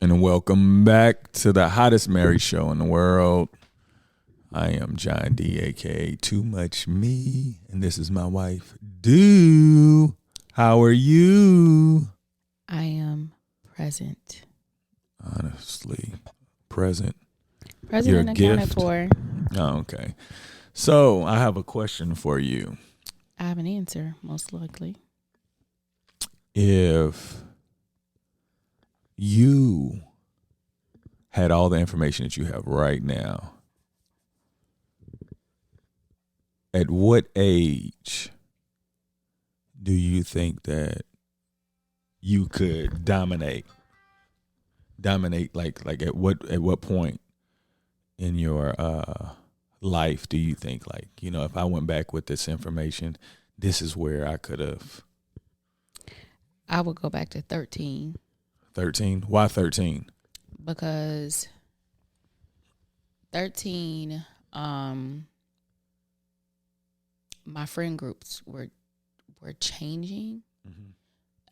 And welcome back to the hottest married show in the world. I am John D, aka Too Much Me, and this is my wife, Do. How are you? I am present. Honestly, present. Present and accounted for. Oh, okay. So I have a question for you. I have an answer, most likely. If you had all the information that you have right now, at what age do you think that you could dominate like at what point in your life do you think, like, you know, if I went back with this information, this is where I could have? I would go back to 13. 13? Why 13? Because 13, my friend groups were changing. Mm-hmm.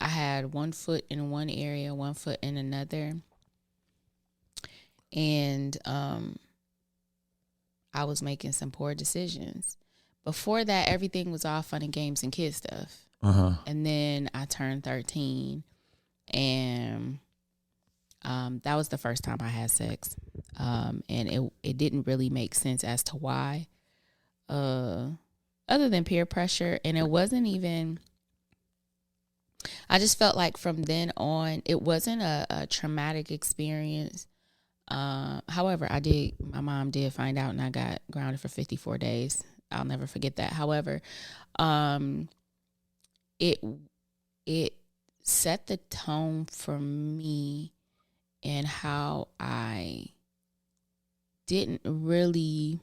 I had one foot in one area, one foot in another. And I was making some poor decisions. Before that, everything was all fun and games and kid stuff. Uh-huh. And then I turned 13, and that was the first time I had sex. And it didn't really make sense as to why, other than peer pressure. And it wasn't even, I just felt like from then on, it wasn't a traumatic experience. However, my mom did find out, and I got grounded for 54 days. I'll never forget that. However, it set the tone for me and how I didn't really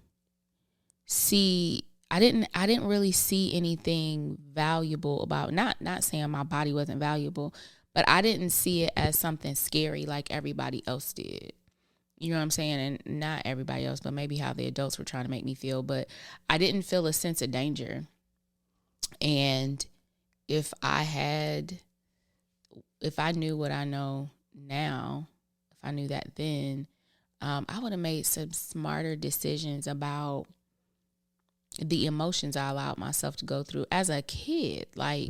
see. I didn't really see anything valuable about, not saying my body wasn't valuable, but I didn't see it as something scary like everybody else did. You know what I'm saying? And not everybody else, but maybe how the adults were trying to make me feel. But I didn't feel a sense of danger. And if I knew what I know now, if I knew that then, I would have made some smarter decisions about the emotions I allowed myself to go through as a kid. Like,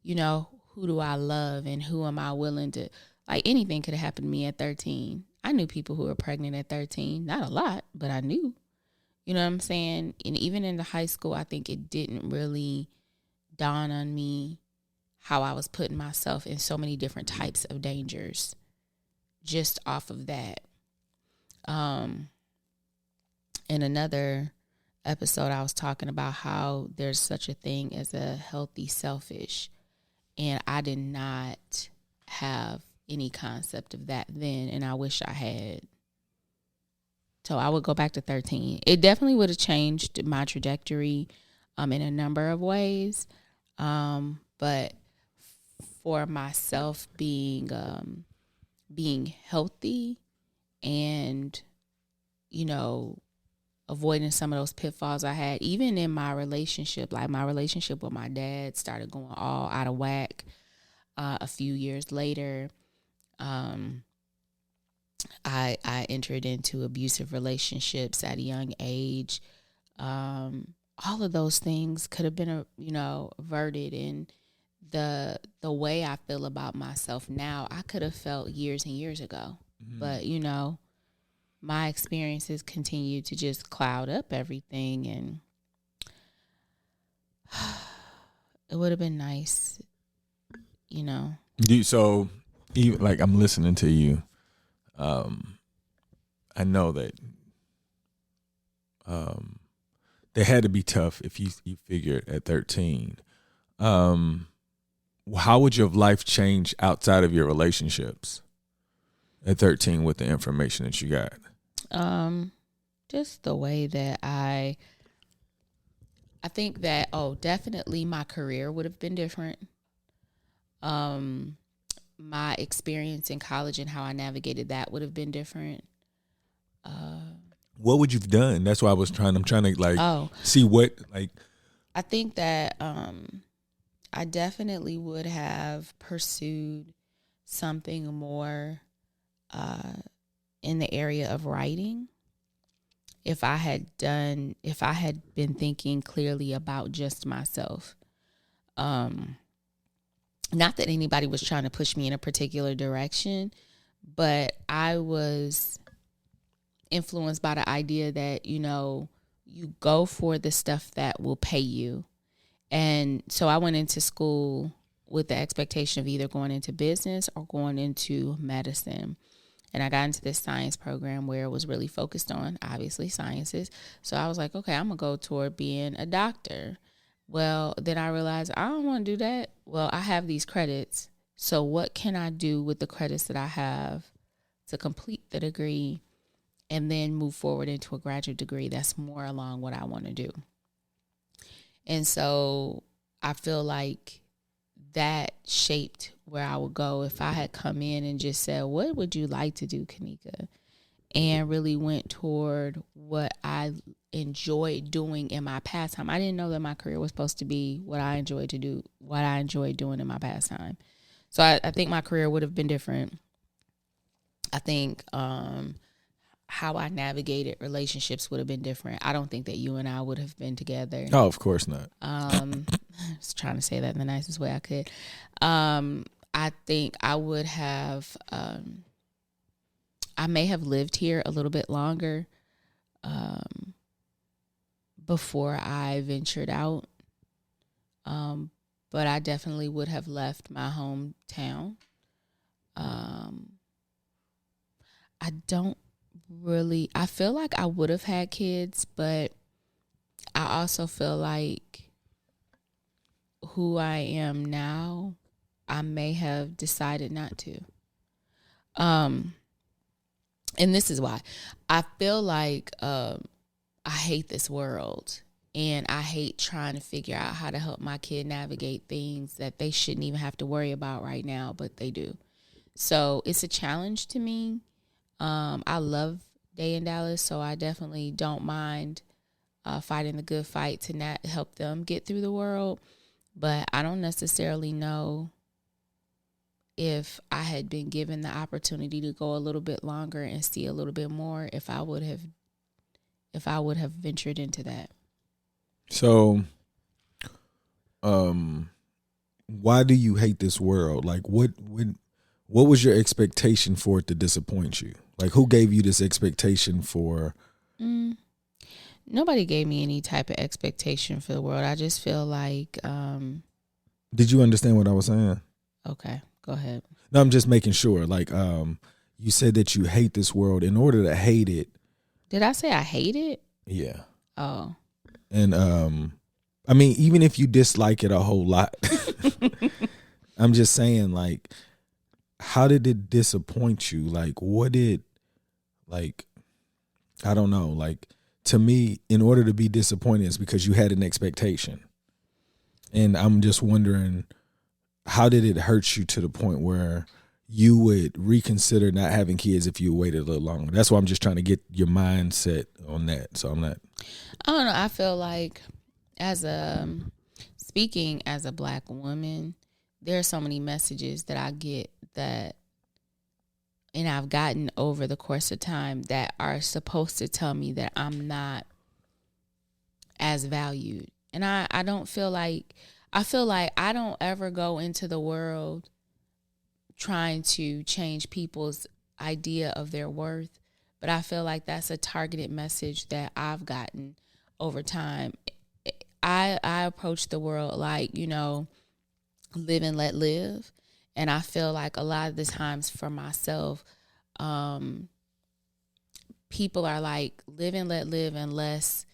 you know, who do I love and who am I willing to, like, anything could have happened to me at 13. I knew people who were pregnant at 13. Not a lot, but I knew. You know what I'm saying? And even in the high school, I think it didn't really dawn on me how I was putting myself in so many different types of dangers just off of that. In another episode, I was talking about how there's such a thing as a healthy selfish. And I did not have any concept of that then, and I wish I had. So I would go back to 13. It definitely would have changed my trajectory in a number of ways. But for myself being healthy and, you know, avoiding some of those pitfalls I had, even in my relationship, like my relationship with my dad started going all out of whack a few years later. I entered into abusive relationships at a young age. All of those things could have been, averted. And the way I feel about myself now, I could have felt years and years ago. Mm-hmm. But, you know, my experiences continue to just cloud up everything. And it would have been nice, you know. So, even, like, I'm listening to you. I know that they had to be tough if you figured at 13. How would your life change outside of your relationships at 13 with the information that you got? Just the way that I think that, definitely my career would have been different. My experience in college and how I navigated that would have been different. What would you've done? That's why I'm trying to see what, like. I think that I definitely would have pursued something more in the area of writing if I had been thinking clearly about just myself. Not that anybody was trying to push me in a particular direction, but I was influenced by the idea that, you go for the stuff that will pay you. And so I went into school with the expectation of either going into business or going into medicine. And I got into this science program where it was really focused on, obviously, sciences. So I was like, okay, I'm going to go toward being a doctor. Well, then I realized I don't want to do that. Well, I have these credits. So what can I do with the credits that I have to complete the degree and then move forward into a graduate degree that's more along what I want to do? And so I feel like that shaped where I would go if I had come in and just said, what would you like to do, Kanika? And really went toward what I enjoyed doing in my pastime. I didn't know that my career was supposed to be what I enjoyed doing in my pastime. So I think my career would have been different. I think how I navigated relationships would have been different. I don't think that you and I would have been together. Oh, of course not. I was trying to say that in the nicest way I could. I think I would have, I may have lived here a little bit longer before I ventured out. But I definitely would have left my hometown. I feel like I would have had kids, but I also feel like who I am now, I may have decided not to. And this is why. I feel like I hate this world, and I hate trying to figure out how to help my kid navigate things that they shouldn't even have to worry about right now, but they do. So it's a challenge to me. I love Day in Dallas, so I definitely don't mind fighting the good fight to help them get through the world. But I don't necessarily know if I had been given the opportunity to go a little bit longer and see a little bit more, if I would have ventured into that. So, why do you hate this world? Like, what was your expectation for it to disappoint you? Like, who gave you this expectation for? Nobody gave me any type of expectation for the world. I just feel like. Did you understand what I was saying? Okay, go ahead. No, I'm just making sure. Like, you said that you hate this world. In order to hate it. Did I say I hate it? Yeah. Oh. And I mean, even if you dislike it a whole lot, I'm just saying, like, how did it disappoint you? Like, what did, like, I don't know. Like, to me, in order to be disappointed, it's because you had an expectation. And I'm just wondering, how did it hurt you to the point where you would reconsider not having kids if you waited a little longer? That's why I'm just trying to get your mindset on that. So I'm not. I don't know. I feel like speaking as a Black woman, there are so many messages that I get and I've gotten over the course of time that are supposed to tell me that I'm not as valued. And I feel like I don't ever go into the world trying to change people's idea of their worth. But I feel like that's a targeted message that I've gotten over time. I approach the world like, live and let live. And I feel like a lot of the times for myself, people are like, live and let live unless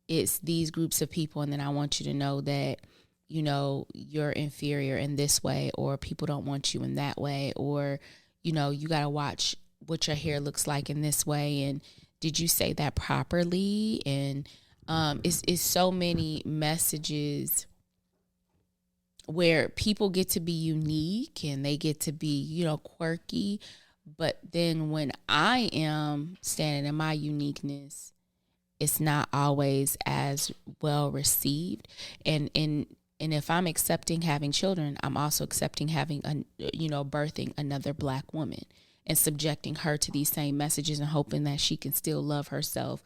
it's these groups of people. And then I want you to know that, you're inferior in this way, or people don't want you in that way, or, you got to watch what your hair looks like in this way. And did you say that properly? And it's so many messages where people get to be unique and they get to be, quirky. But then when I am standing in my uniqueness, it's not always as well received. And if I'm accepting having children, I'm also accepting having birthing another Black woman. and subjecting her to these same messages and hoping that she can still love herself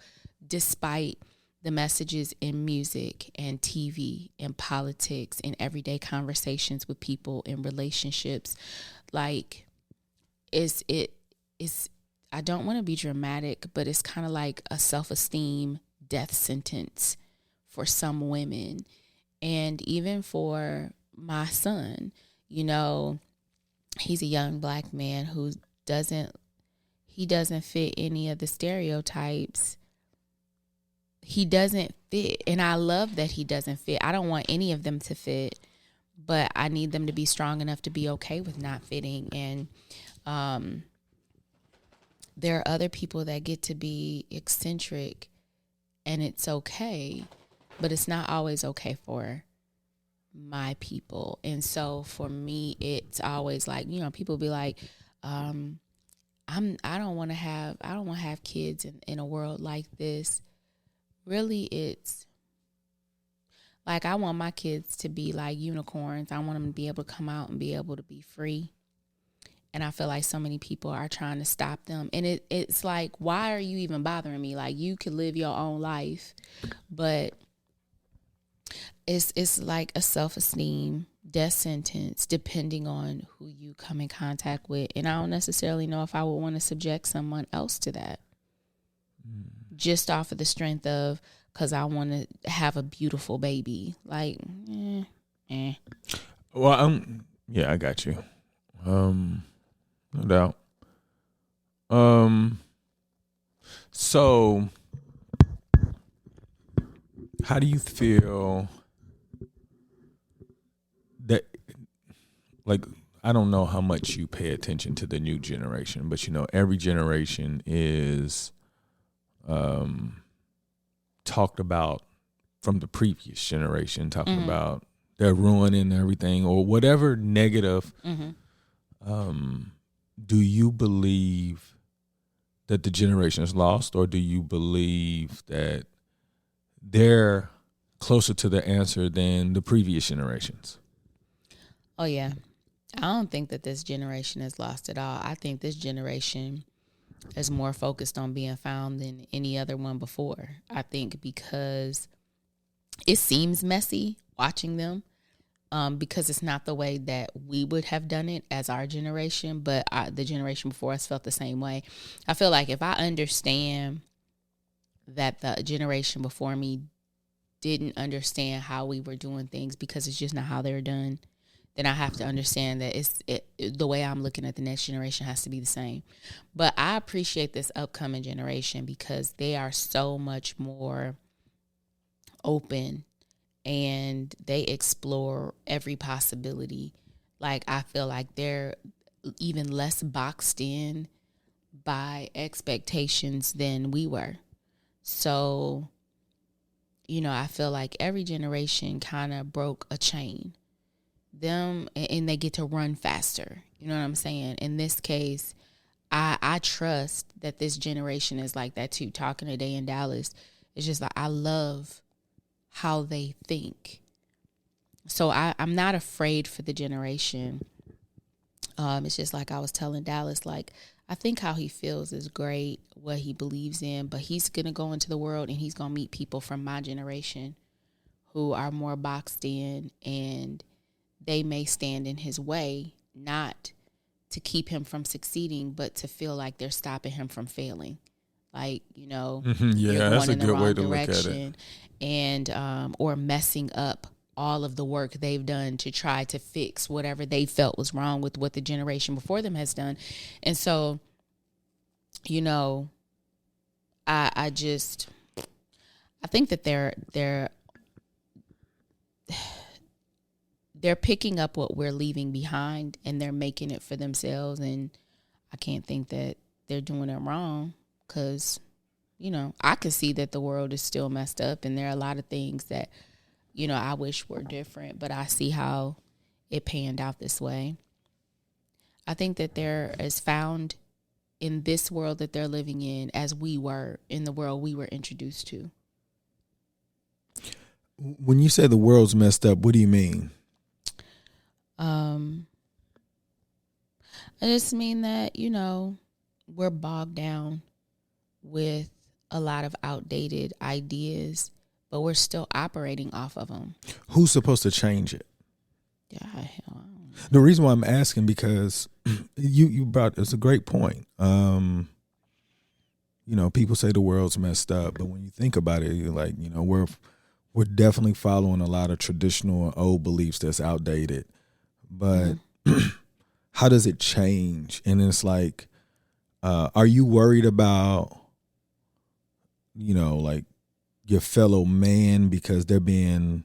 despite the messages in music and TV and politics and everyday conversations with people in relationships. Like, it's I don't want to be dramatic, but it's kind of like a self-esteem death sentence for some women. And even for my son, you know, he's a young black man who doesn't fit any of the stereotypes. He doesn't fit. And I love that he doesn't fit. I don't want any of them to fit, but I need them to be strong enough to be okay with not fitting. And there are other people that get to be eccentric and it's okay, but it's not always okay for my people. And so for me, it's always like, you know, people be like, I don't want to have kids in a world like this. Really, it's like, I want my kids to be like unicorns. I want them to be able to come out and be able to be free. And I feel like so many people are trying to stop them. And it's like, why are you even bothering me? Like, you could live your own life. But it's like a self-esteem death sentence depending on who you come in contact with. And I don't necessarily know if I would want to subject someone else to that. Just off of the strength of, because I want to have a beautiful baby. Like, Well, yeah, I got you. No doubt. So how do you feel that, like, I don't know how much you pay attention to the new generation, but, you know, every generation is talked about from the previous generation, talking about they're ruining everything or whatever negative. Do you believe that the generation is lost, or do you believe that they're closer to the answer than the previous generations? Oh, yeah. I don't think that this generation is lost at all. I think this generation is more focused on being found than any other one before. I think because it seems messy watching them, because it's not the way that we would have done it as our generation, but the generation before us felt the same way. I feel like if I understand that the generation before me didn't understand how we were doing things because it's just not how they're done, then I have to understand that the way I'm looking at the next generation has to be the same. But I appreciate this upcoming generation because they are so much more open and they explore every possibility. Like, I feel like they're even less boxed in by expectations than we were. So, you know, I feel like every generation kind of broke a chain. Them, and they get to run faster. You know what I'm saying? In this case, I trust that this generation is like that too. Talking today in Dallas, it's just like, I love how they think. So I'm not afraid for the generation. It's just like I was telling Dallas, like, I think how he feels is great, what he believes in, but he's going to go into the world and he's going to meet people from my generation who are more boxed in, and they may stand in his way, not to keep him from succeeding, but to feel like they're stopping him from failing. Like, you know, yeah, that's a good way to look at it. And, or messing up all of the work they've done to try to fix whatever they felt was wrong with what the generation before them has done. And so, you know, I think that they're picking up what we're leaving behind and they're making it for themselves. And I can't think that they're doing it wrong, because, you know, I can see that the world is still messed up and there are a lot of things that, you know, I wish were different, but I see how it panned out this way. I think that they're as found in this world that they're living in as we were in the world we were introduced to. When you say the world's messed up, what do you mean? I just mean that, we're bogged down with a lot of outdated ideas, but we're still operating off of them. Who's supposed to change it? Yeah, hell, I don't know. The reason why I'm asking, because you brought, it's a great point. People say the world's messed up, but when you think about it, you're like, we're definitely following a lot of traditional and old beliefs that's outdated. But how does it change? And it's like, are you worried about, like your fellow man because they're being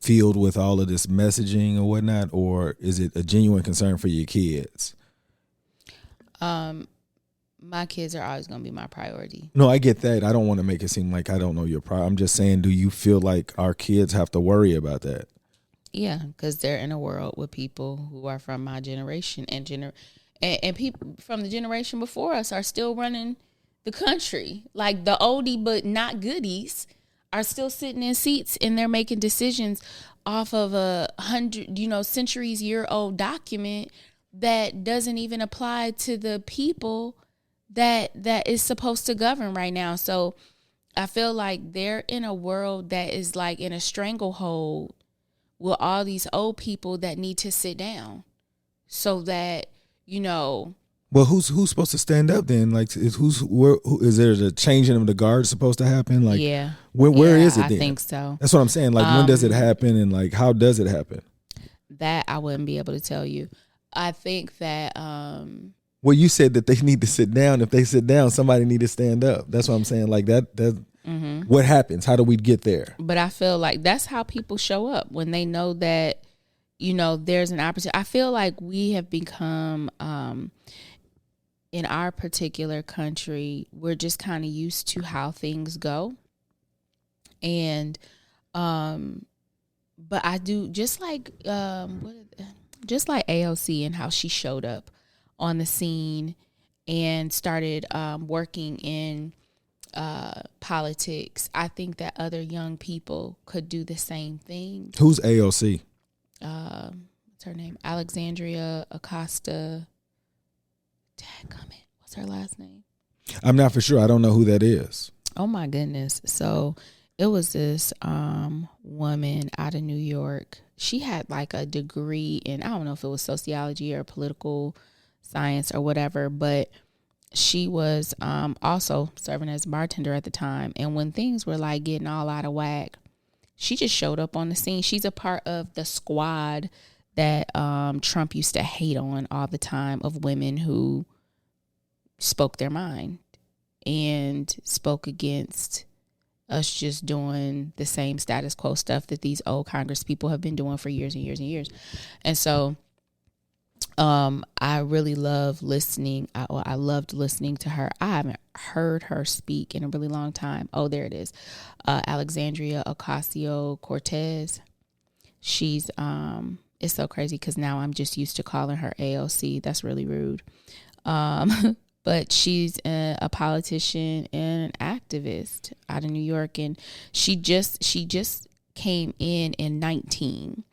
filled with all of this messaging or whatnot, or is it a genuine concern for your kids? My kids are always going to be my priority. No, I get that. I don't want to make it seem like I don't know your priority. I'm just saying, do you feel like our kids have to worry about that? Yeah, because they're in a world with people who are from my generation and people from the generation before us are still running the country. Like the oldie but not goodies are still sitting in seats and they're making decisions off of a 100, centuries year old document that doesn't even apply to the people that is supposed to govern right now. So I feel like they're in a world that is like in a stranglehold with all these old people that need to sit down so that, Well, who's supposed to stand up then? Like, is there a changing of the guard supposed to happen? Like, yeah, where is it then? I think so. That's what I'm saying. Like, when does it happen, and like, how does it happen? That I wouldn't be able to tell you. I think that. Well, you said that they need to sit down. If they sit down, somebody need to stand up. That's what I'm saying. Like that. What happens? How do we get there? But I feel like that's how people show up when they know that, there's an opportunity. I feel like we have become, in our particular country, we're just kind of used to how things go. And, but I do just like AOC and how she showed up on the scene and started working in politics. I think that other young people could do the same thing. Who's AOC? What's her name? Alexandria Acosta. Dadgummit. What's her last name? I'm not for sure. I don't know who that is. Oh my goodness. So it was this woman out of New York. She had like a degree in, I don't know if it was sociology or political science or whatever, but she was also serving as a bartender at the time. And when things were like getting all out of whack, she just showed up on the scene. She's a part of the squad that Trump used to hate on all the time, of women who spoke their mind and spoke against us just doing the same status quo stuff that these old Congress people have been doing for years and years and years. And so I really love listening. I loved listening to her. I haven't heard her speak in a really long time. Oh, there it is. Alexandria Ocasio-Cortez. She's, it's so crazy because now I'm just used to calling her AOC. That's really rude. But she's a politician and an activist out of New York. And she just came in 19.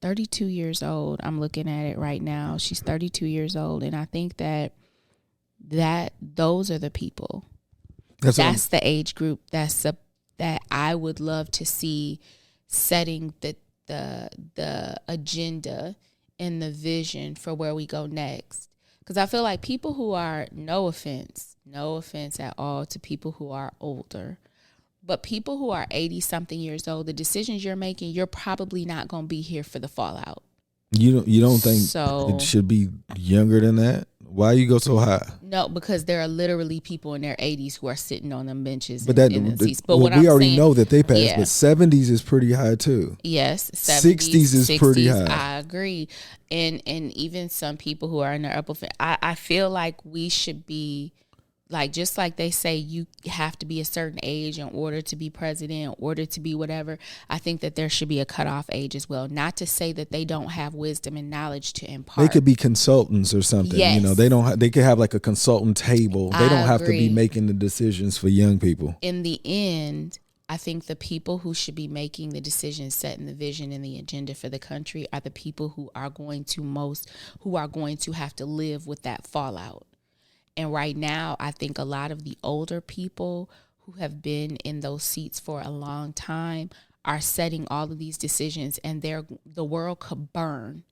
32 years old. I'm looking at it right now. She's 32 years old. And I think that those are the people. That's the age group that I would love to see setting the agenda and the vision for where we go next. Because I feel like people who are, no offense at all to people who are older, but people who are 80-something years old, the decisions you're making, you're probably not going to be here for the fallout. You don't think it should be younger than that? Why you go so high? No, because there are literally people in their 80s who are sitting on them benches in the seats. But what we already know that they passed, but 70s is pretty high too. Yes, 60s is pretty high. I agree. And even some people who are in their upper, I feel like we should be, like, just like they say you have to be a certain age in order to be president, in order to be whatever, I think that there should be a cutoff age as well. Not to say that they don't have wisdom and knowledge to impart. They could be consultants or something. Yes. They could have like a consultant table. They don't have to be making the decisions for young people. In the end, I think the people who should be making the decisions, setting the vision and the agenda for the country are the people who are going to have to live with that fallout. And right now, I think a lot of the older people who have been in those seats for a long time are setting all of these decisions, and the world could burn.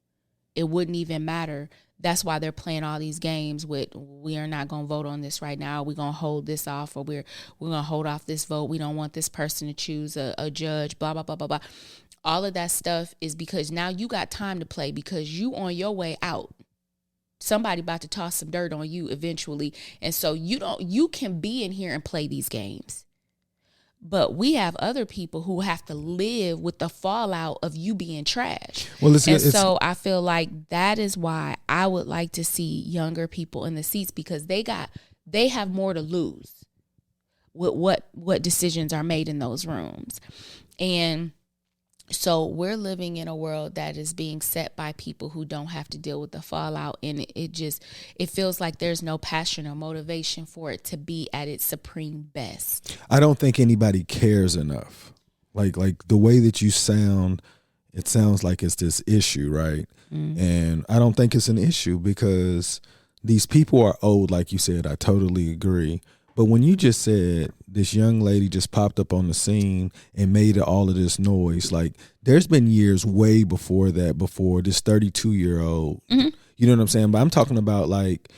It wouldn't even matter. That's why they're playing all these games with, we are not going to vote on this right now. We're going to hold this off, or we're going to hold off this vote. We don't want this person to choose a judge, blah, blah, blah, blah, blah. All of that stuff is because now you got time to play, because you on your way out. Somebody about to toss some dirt on you eventually. And so you can be in here and play these games. But we have other people who have to live with the fallout of you being trash. Well, so I feel like that is why I would like to see younger people in the seats, because they have more to lose with what decisions are made in those rooms. And so we're living in a world that is being set by people who don't have to deal with the fallout. And it feels like there's no passion or motivation for it to be at its supreme best. I don't think anybody cares enough. Like the way that you sound, it sounds like it's this issue, right? Mm-hmm. And I don't think it's an issue, because these people are old, like you said. I totally agree. But when you just said this young lady just popped up on the scene and made all of this noise, like there's been years way before that, before this 32-year-old, mm-hmm. You know what I'm saying? But I'm talking about, like,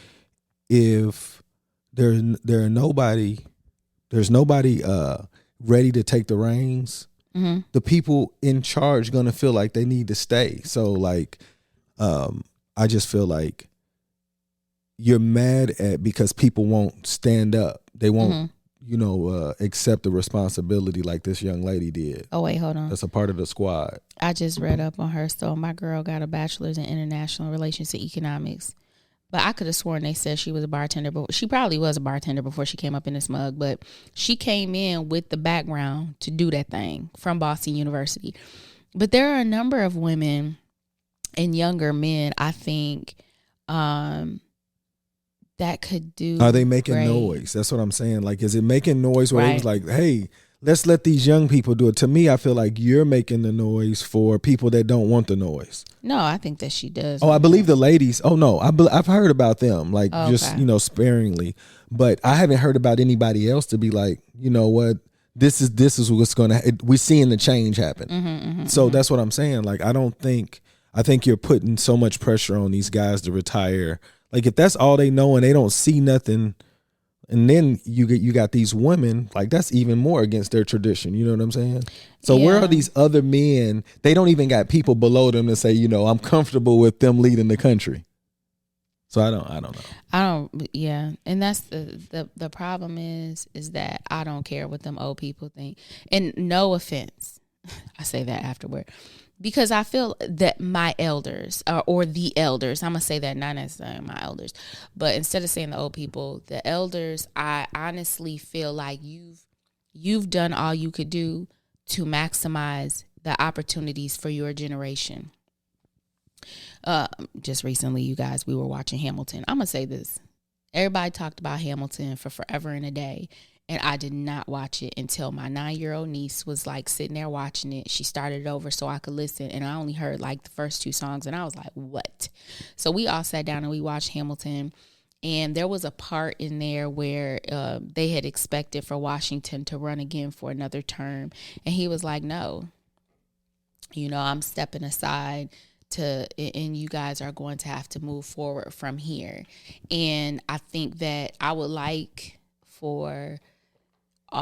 if there's nobody ready to take the reins, mm-hmm. the people in charge going to feel like they need to stay. So like, I just feel like you're mad at, because people won't stand up. They won't, mm-hmm. Accept the responsibility like this young lady did. Oh, wait, hold on. That's a part of the squad. I just read up on her. So my girl got a bachelor's in international relations and economics. But I could have sworn they said she was a bartender. But she probably was a bartender before she came up in this mug. But she came in with the background to do that thing from Boston University. But there are a number of women and younger men, I think, that could do. Are they making great noise? That's what I'm saying. Like, is it making noise where it was like, hey, let's let these young people do it? To me, I feel like you're making the noise for people that don't want the noise. No, I think that she does. Oh, I believe the ladies. Oh, no, I've heard about them, like, just, sparingly. But I haven't heard about anybody else to be like, you know what? This is what's going to, we're seeing the change happen. Mm-hmm, mm-hmm, so mm-hmm. That's what I'm saying. Like, I think you're putting so much pressure on these guys to retire. Like, if that's all they know and they don't see nothing, and then you got these women, like, that's even more against their tradition. You know what I'm saying? So where are these other men? They don't even got people below them to say, I'm comfortable with them leading the country. So I don't know. Yeah. And that's the problem is that I don't care what them old people think. And no offense, I say that afterward. Because I feel that my elders, or the elders, I'm going to say that, not necessarily my elders, but instead of saying the old people, the elders, I honestly feel like you've done all you could do to maximize the opportunities for your generation. Just recently, you guys, we were watching Hamilton. I'm going to say this. Everybody talked about Hamilton for forever and a day. And I did not watch it until my 9-year-old niece was like sitting there watching it. She started it over so I could listen. And I only heard like the first 2 songs. And I was like, what? So we all sat down and we watched Hamilton. And there was a part in there where they had expected for Washington to run again for another term. And he was like, no, I'm stepping aside and you guys are going to have to move forward from here. And I think that I would like for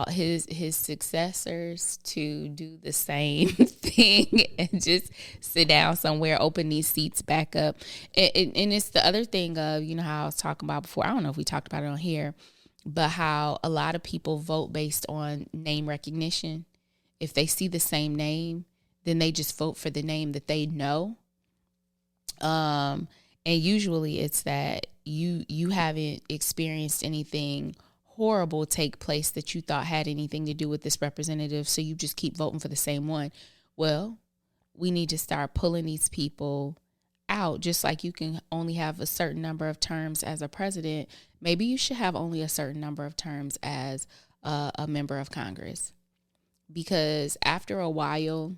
his successors to do the same thing and just sit down somewhere, open these seats back up. And it's the other thing of, how I was talking about before. I don't know if we talked about it on here, but how a lot of people vote based on name recognition. If they see the same name, then they just vote for the name that they know. And usually it's that you haven't experienced anything horrible take place that you thought had anything to do with this representative, so you just keep voting for the same one. Well, we need to start pulling these people out. Just like you can only have a certain number of terms as a president, maybe you should have only a certain number of terms as a member of Congress, because after a while,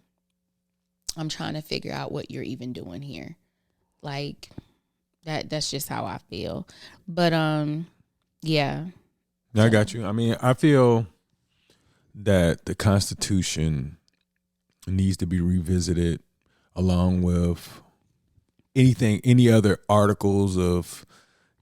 I'm trying to figure out what you're even doing here. Like that's just how I feel. But yeah. I got you. I mean, I feel that the Constitution needs to be revisited along with any other articles of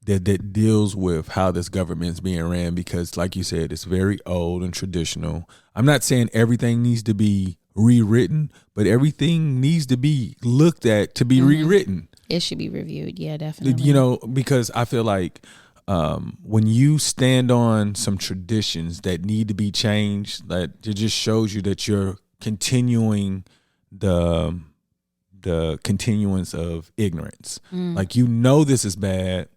that deals with how this government's being ran, because like you said, it's very old and traditional. I'm not saying everything needs to be rewritten, but everything needs to be looked at to be rewritten. It should be reviewed. Yeah, definitely. You know, because I feel like when you stand on some traditions that need to be changed, that it just shows you that you're continuing the continuance of ignorance. Like, you know, this is bad,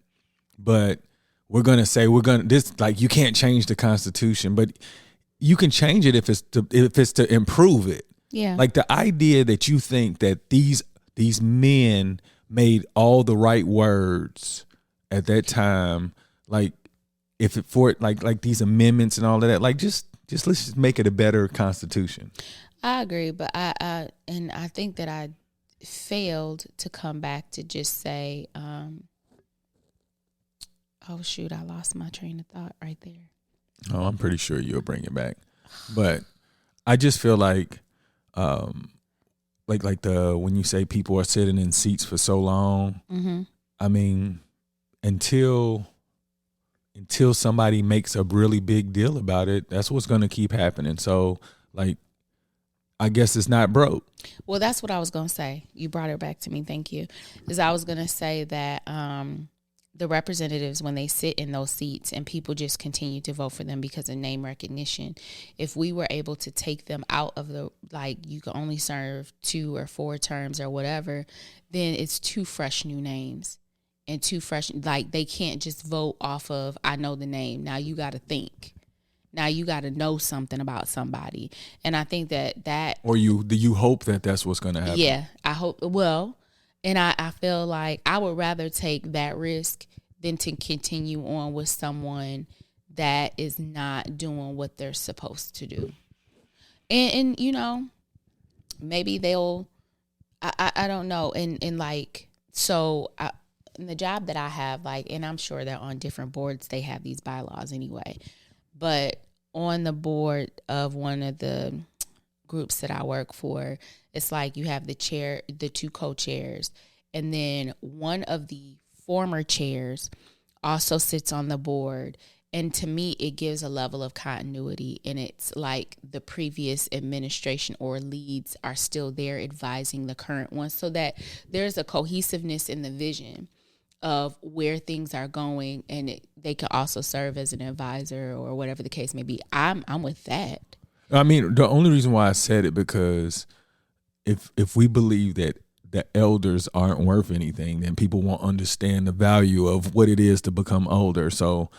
but we're gonna say this, like, you can't change the Constitution, but you can change it if it's to improve it. Yeah. Like, the idea that you think that these men made all the right words at that time, like, if it for like these amendments and all of that, like, just let's just make it a better Constitution. I agree, but I think that I failed to come back to just say, oh shoot, I lost my train of thought right there. Oh, I'm pretty sure you'll bring it back, but I just feel like when you say people are sitting in seats for so long, I mean, until somebody makes a really big deal about it, that's what's going to keep happening. So, like, I guess it's not broke. Well, that's what I was going to say. You brought it back to me. Thank you. Because I was going to say that the representatives, when they sit in those seats and people just continue to vote for them because of name recognition, if we were able to take them out of the, like, you can only serve 2 or 4 terms or whatever, then it's 2 fresh new names and 2 fresh, like, they can't just vote off of, I know the name. Now you got to think. Now you got to know something about somebody. And I think that or do you hope that that's what's going to happen? Yeah, I hope. Well, and I feel like I would rather take that risk than to continue on with someone that is not doing what they're supposed to do. And you know, maybe they'll, I don't know. And like, so in the job that I have, like, and I'm sure that on different boards, they have these bylaws anyway, but on the board of one of the groups that I work for, it's like you have the chair, the 2 co-chairs, and then one of the former chairs also sits on the board. And to me, it gives a level of continuity, and it's like the previous administration or leads are still there advising the current one, so that there's a cohesiveness in the vision of where things are going, and they could also serve as an advisor or whatever the case may be. I'm with that. I mean, the only reason why I said it, because if we believe that the elders aren't worth anything, then people won't understand the value of what it is to become older. So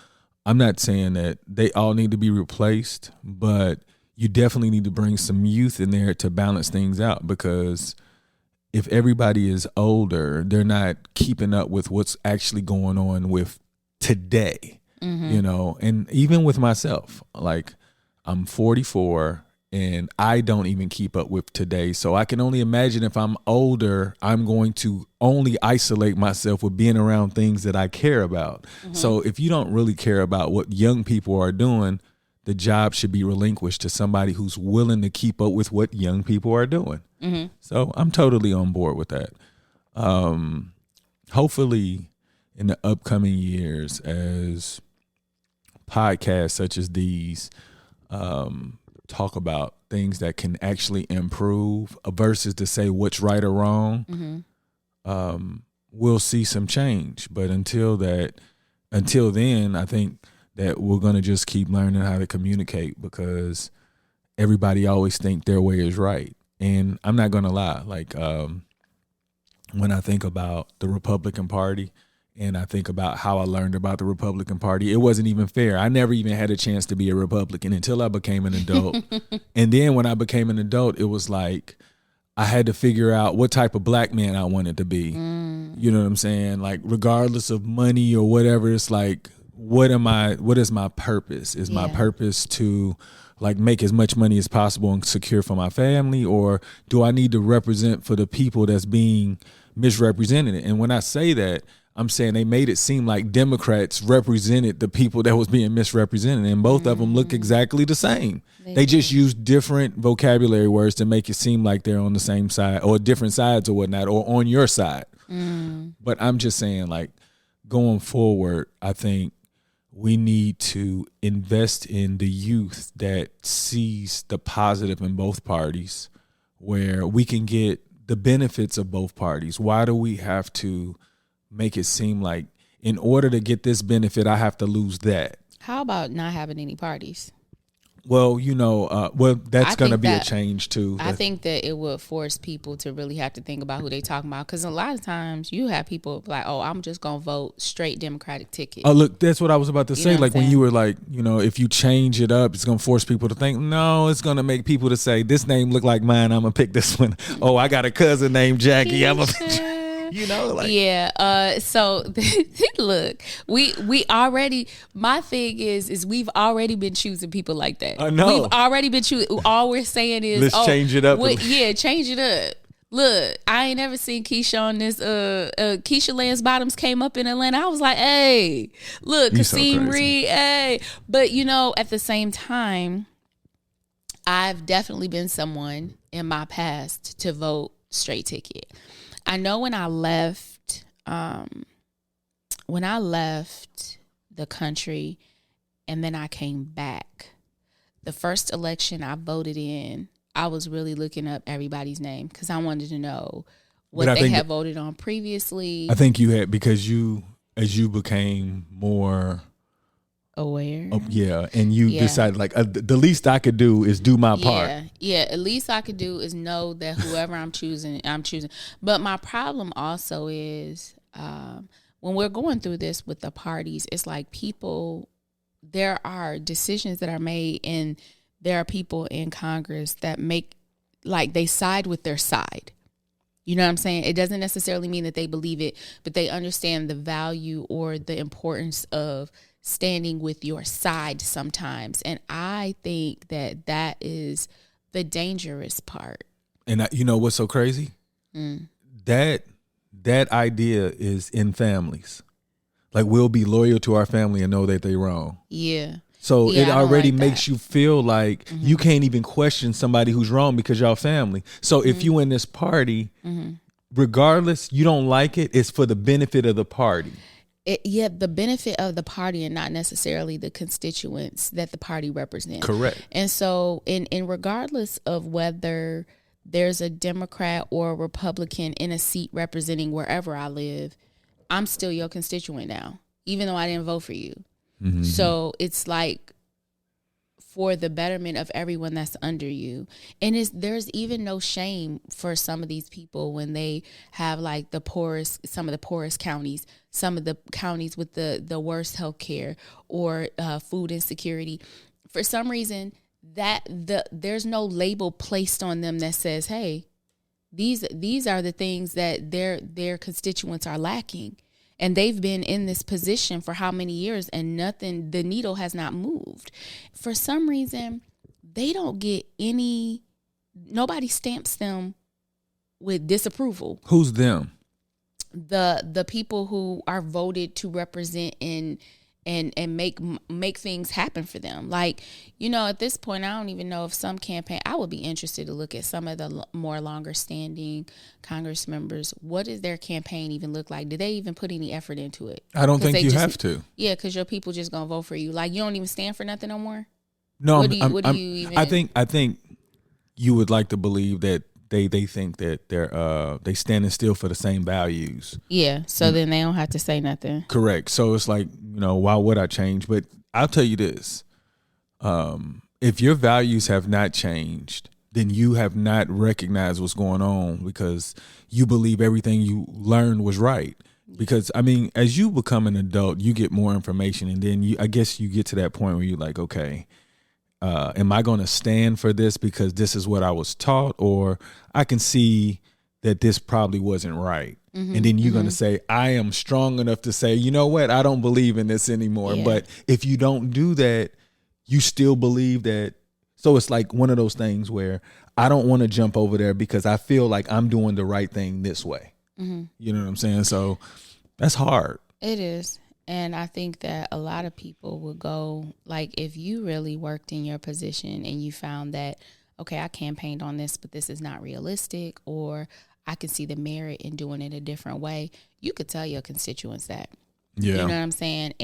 I'm not saying that they all need to be replaced, but you definitely need to bring some youth in there to balance things out, because if everybody is older, they're not keeping up with what's actually going on with today, you know. And even with myself, like, I'm 44 and I don't even keep up with today. So I can only imagine if I'm older, I'm going to only isolate myself with being around things that I care about. So if you don't really care about what young people are doing, the job should be relinquished to somebody who's willing to keep up with what young people are doing. So I'm totally on board with that. Hopefully in the upcoming years, as podcasts such as these talk about things that can actually improve versus to say what's right or wrong, we'll see some change. But until then, I think that we're going to just keep learning how to communicate, because everybody always think their way is right. And I'm not going to lie, like, when I think about the Republican Party and I think about how I learned about the Republican Party, it wasn't even fair. I never even had a chance to be a Republican until I became an adult. And then when I became an adult, it was like I had to figure out what type of black man I wanted to be. You know what I'm saying? Like, regardless of money or whatever, it's like what is my purpose? Is my purpose to like make as much money as possible and secure for my family, or do I need to represent for the people that's being misrepresented? And when I say that, I'm saying they made it seem like Democrats represented the people that was being misrepresented, and both of them look exactly the same. They just use different vocabulary words to make it seem like they're on the same side or different sides or whatnot, or on your side. But I'm just saying, like, going forward, I think we need to invest in the youth that sees the positive in both parties, where we can get the benefits of both parties. Why do we have to make it seem like in order to get this benefit, I have to lose that? How about not having any parties? Well, that's going to be a change too. I think that it would force people to really have to think about who they talking about, because a lot of times you have people like, oh, I'm just going to vote straight Democratic ticket. Oh, look, that's what I was about to say. Like when you were like, if you change it up, it's going to force people to think, no, it's going to make people to say, this name look like mine, I'm going to pick this one. Oh, I got a cousin named Jackie. I'm going to so look, we already, my thing is we've already been choosing people like that. I know. We've already been choosing. All we're saying is, let's change it up. Change it up. Look, I ain't never seen Keisha on this. Keisha Lance Bottoms came up in Atlanta. I was like, hey, look, Kasim Reed, hey. But at the same time, I've definitely been someone in my past to vote straight ticket. I know when I left the country and then I came back, the first election I voted in, I was really looking up everybody's name because I wanted to know what they had voted on previously. I think you had, because as you became more aware. And you decided like the least I could do is do my part. At least I could do is know that whoever I'm choosing. But my problem also is when we're going through this with the parties, it's like there are decisions that are made, and there are people in Congress that make, like, they side with their side. You know what I'm saying? It doesn't necessarily mean that they believe it, but they understand the value or the importance of standing with your side sometimes. And I think that is the dangerous part. And what's so crazy? That idea is in families. Like, we'll be loyal to our family and know that they're wrong. Yeah. So it already makes you feel like you can't even question somebody who's wrong because y'all family. So if you in this party, regardless, you don't like it, it's for the benefit of the party. The benefit of the party and not necessarily the constituents that the party represents. Correct. And so in regardless of whether there's a Democrat or a Republican in a seat representing wherever I live, I'm still your constituent now, even though I didn't vote for you. So it's like for the betterment of everyone that's under you. And there's even no shame for some of these people when they have like some of the poorest counties, some of the counties with the worst health care or food insecurity. For some reason, there's no label placed on them that says, hey, these are the things that their constituents are lacking. And they've been in this position for how many years, and the needle has not moved. For some reason, they don't get nobody stamps them with disapproval. Who's them? The people who are voted to represent and make things happen for them. Like, at this point, I don't even know if some campaign, I would be interested to look at some of the more longer standing Congress members. What does their campaign even look like? Do they even put any effort into it? I don't think you have to. Yeah, because your people just going to vote for you. Like, you don't even stand for nothing no more? No, I think you would like to believe that they think that they standing still for the same values. Yeah, so then they don't have to say nothing. Correct. So it's like, why would I change? But I'll tell you this. If your values have not changed, then you have not recognized what's going on because you believe everything you learned was right. Because, as you become an adult, you get more information, and then I guess you get to that point where you're like, okay, am I going to stand for this because this is what I was taught, or I can see that this probably wasn't right. And then you're going to say, I am strong enough to say, you know what? I don't believe in this anymore. Yeah. But if you don't do that, you still believe that. So it's like one of those things where I don't want to jump over there because I feel like I'm doing the right thing this way. You know what I'm saying? So that's hard. It is. And I think that a lot of people will go, like, if you really worked in your position and you found that, okay, I campaigned on this, but this is not realistic, or I can see the merit in doing it a different way, you could tell your constituents that. Yeah. You know what I'm saying?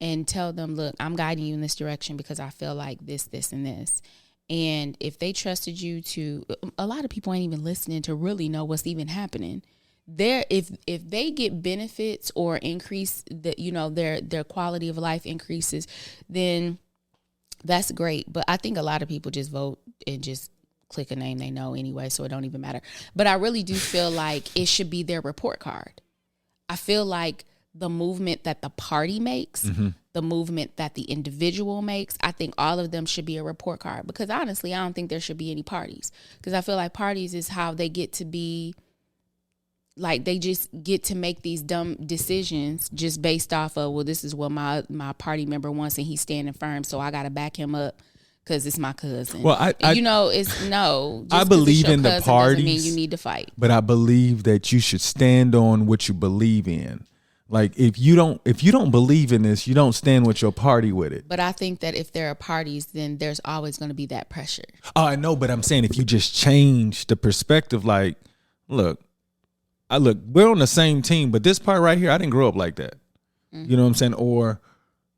And tell them, look, I'm guiding you in this direction because I feel like this, and this. And if they trusted you to, a lot of people ain't even listening to really know what's even happening. If they get benefits or increase their quality of life increases, then that's great. But I think a lot of people just vote and just click a name they know anyway, so it don't even matter. But I really do feel like it should be their report card. I feel like the movement that the party makes, the movement that the individual makes, I think all of them should be a report card. Because honestly, I don't think there should be any parties. Because I feel like parties is how they get to be, like, they just get to make these dumb decisions just based off of, well, this is what my party member wants and he's standing firm, so I got to back him up because it's my cousin. Well, I believe in the parties. Doesn't mean you need to fight. But I believe that you should stand on what you believe in. Like, if you don't believe in this, you don't stand with your party with it. But I think that if there are parties, then there's always going to be that pressure. Oh, I know, but I'm saying if you just change the perspective, like, look, we're on the same team, but this part right here, I didn't grow up like that. You know what I'm saying? Or,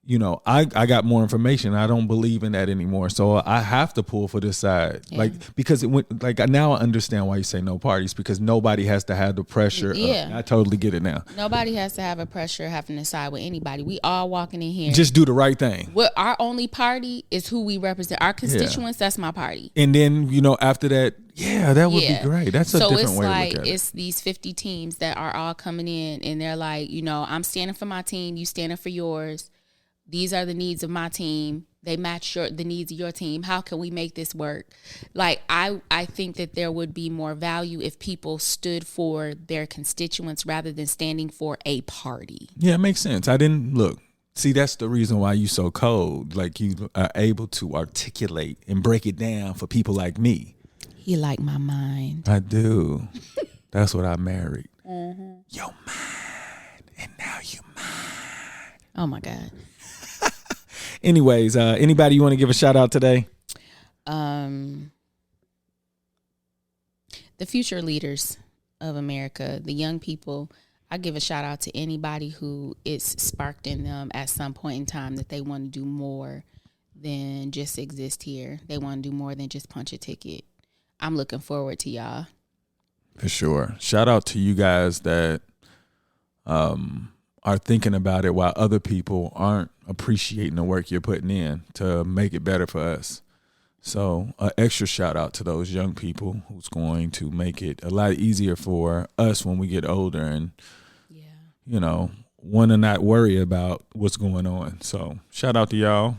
you know, I got more information. I don't believe in that anymore. So I have to pull for this side. Yeah. Like, because now I understand why you say no parties, because nobody has to have the pressure. Yeah. I totally get it now. Nobody has to have a pressure having to side with anybody. We all walking in here. Just do the right thing. Our only party is who we represent. Our constituents, that's my party. And then, you know, after that, that would be great. That's a different way to look at it. So it's like, it's these 50 teams that are all coming in and they're like, you know, I'm standing for my team. You standing for yours. These are the needs of my team. They match the needs of your team. How can we make this work? Like, I think that there would be more value if people stood for their constituents rather than standing for a party. Yeah, it makes sense. I didn't look. See, that's the reason why you so cold. Like, you are able to articulate and break it down for people like me. He like my mind. I do. That's what I married. Your mind, and now you mine. Oh my God. Anyways, anybody you want to give a shout out today? The future leaders of America, the young people. I give a shout out to anybody who it's sparked in them at some point in time that they want to do more than just exist here. They want to do more than just punch a ticket. I'm looking forward to y'all. For sure. Shout out to you guys that are thinking about it while other people aren't appreciating the work you're putting in to make it better for us. So an extra shout out to those young people who's going to make it a lot easier for us when we get older and, you know, want to not worry about what's going on. So shout out to y'all.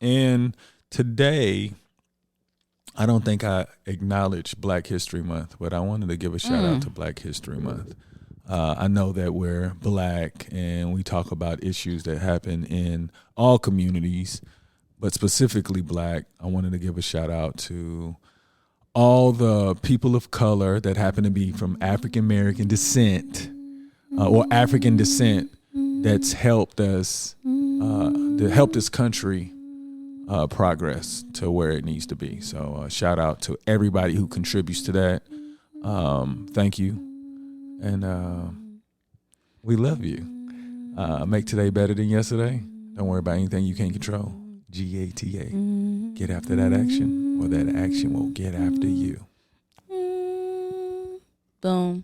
And today, I don't think I acknowledged Black History Month, but I wanted to give a shout out to Black History Month. I know that we're Black and we talk about issues that happen in all communities, but specifically Black. I wanted to give a shout out to all the people of color that happen to be from African American descent or African descent that's helped us, that helped this country progress to where it needs to be. So shout out to everybody who contributes to that. Thank you. And we love you. Make today better than yesterday. Don't worry about anything you can't control. GATA. Get after that action, or that action will get after you. Boom.